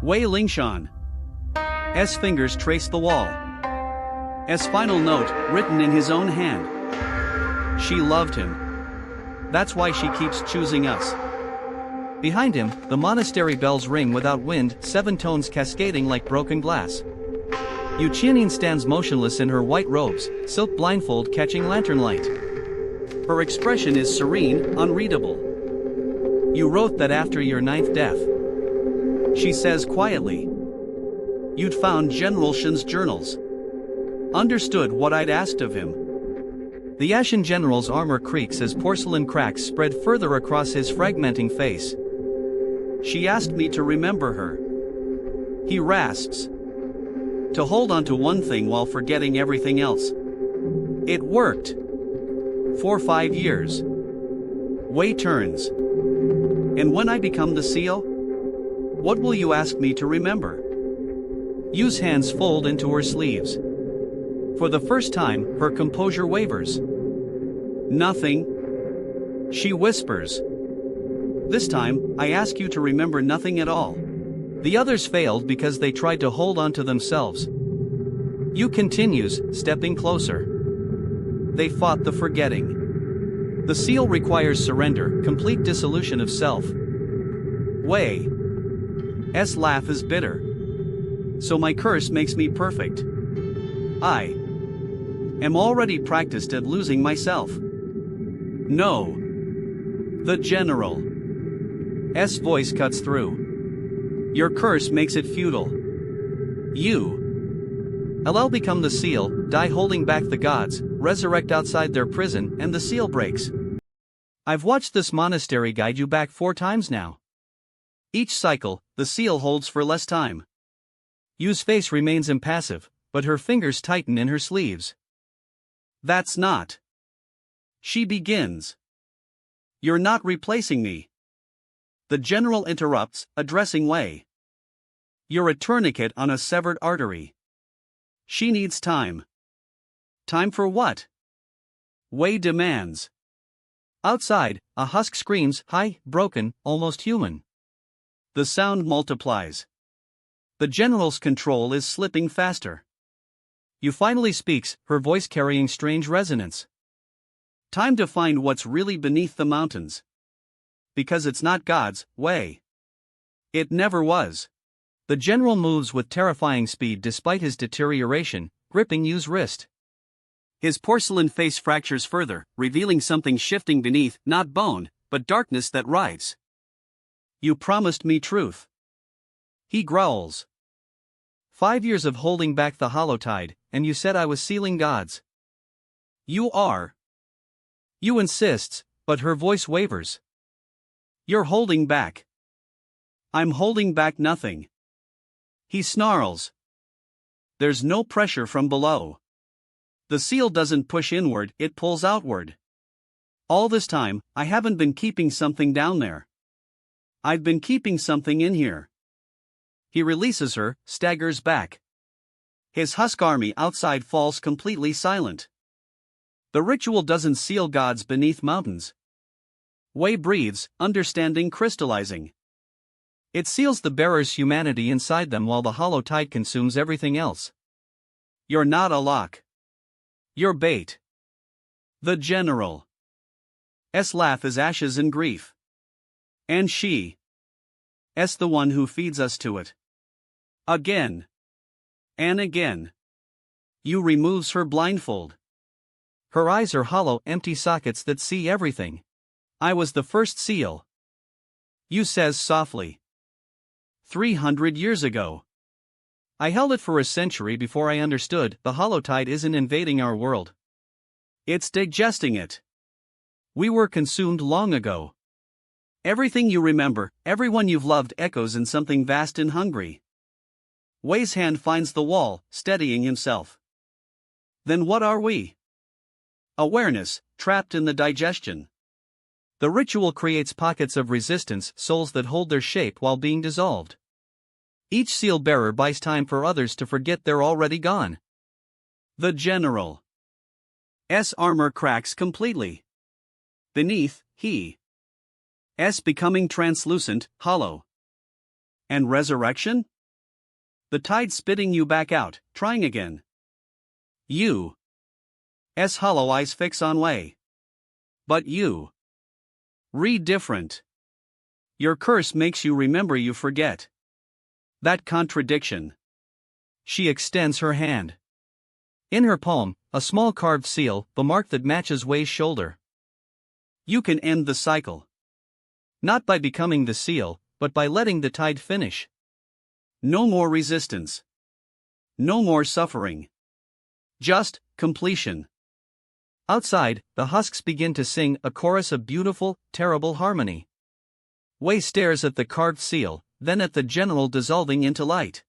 Wei Lingshan. S fingers trace the wall. S final note, written in his own hand. She loved him. That's why she keeps choosing us. Behind him, the monastery bells ring without wind, 7 tones cascading like broken glass. Yue Qianyin stands motionless in her white robes, silk blindfold catching lantern light. Her expression is serene, unreadable. You wrote that after your 9th death. She says quietly. You'd found General Shen's journals. Understood what I'd asked of him. The Ashen General's armor creaks as porcelain cracks spread further across his fragmenting face. She asked me to remember her. He rasps. To hold on to one thing while forgetting everything else. It worked. For 5 years. Wei turns. And when I become the seal? What will you ask me to remember? Yu's hands fold into her sleeves. For the first time, her composure wavers. Nothing. She whispers. This time, I ask you to remember nothing at all. The others failed because they tried to hold on to themselves. Yu continues, stepping closer. They fought the forgetting. The seal requires surrender, complete dissolution of self. Wei's laugh is bitter. So my curse makes me perfect. I am already practiced at losing myself. No. The General's voice cuts through. Your curse makes it futile. You'll become the seal, die holding back the gods, resurrect outside their prison, and the seal breaks. I've watched this monastery guide you back 4 times now. Each cycle, the seal holds for less time. Yu's face remains impassive, but her fingers tighten in her sleeves. That's not. She begins. You're not replacing me. The General interrupts, addressing Wei. You're a tourniquet on a severed artery. She needs time. Time for what? Wei demands. Outside, a husk screams, high, broken, almost human. The sound multiplies. The General's control is slipping faster. Yu finally speaks, her voice carrying strange resonance. Time to find what's really beneath the mountains. Because it's not God's way. It never was. The General moves with terrifying speed despite his deterioration, gripping Yu's wrist. His porcelain face fractures further, revealing something shifting beneath, not bone, but darkness that writhes. You promised me truth. He growls. 5 years of holding back the hollow tide, and you said I was sealing gods. You are. Yu insists, but her voice wavers. You're holding back. I'm holding back nothing. He snarls. There's no pressure from below. The seal doesn't push inward, it pulls outward. All this time, I haven't been keeping something down there. I've been keeping something in here. He releases her, staggers back. His husk army outside falls completely silent. The ritual doesn't seal gods beneath mountains. Wei breathes, understanding crystallizing. It seals the bearer's humanity inside them while the hollow tide consumes everything else. You're not a lock. You're bait. The General's laugh is ashes in grief. And she's the one who feeds us to it. Again. And again. Yu removes her blindfold. Her eyes are hollow, empty sockets that see everything. I was the first seal. Yu says softly. 300 years ago. I held it for a century before I understood the hollow tide isn't invading our world. It's digesting it. We were consumed long ago. Everything you remember, everyone you've loved echoes in something vast and hungry. Wei's hand finds the wall, steadying himself. Then what are we? Awareness, trapped in the digestion. The ritual creates pockets of resistance, souls that hold their shape while being dissolved. Each seal bearer buys time for others to forget they're already gone. The General's armor cracks completely. Beneath, he's becoming translucent, hollow. And resurrection? The tide spitting you back out, trying again. Yue's hollow eyes fix on Wei. But you read different. Your curse makes you remember you forget. That contradiction. She extends her hand. In her palm, a small carved seal, the mark that matches Wei's shoulder. You can end the cycle. Not by becoming the seal, but by letting the tide finish. No more resistance. No more suffering. Just completion. Outside, the husks begin to sing a chorus of beautiful, terrible harmony. Wei stares at the carved seal, then at the general dissolving into light.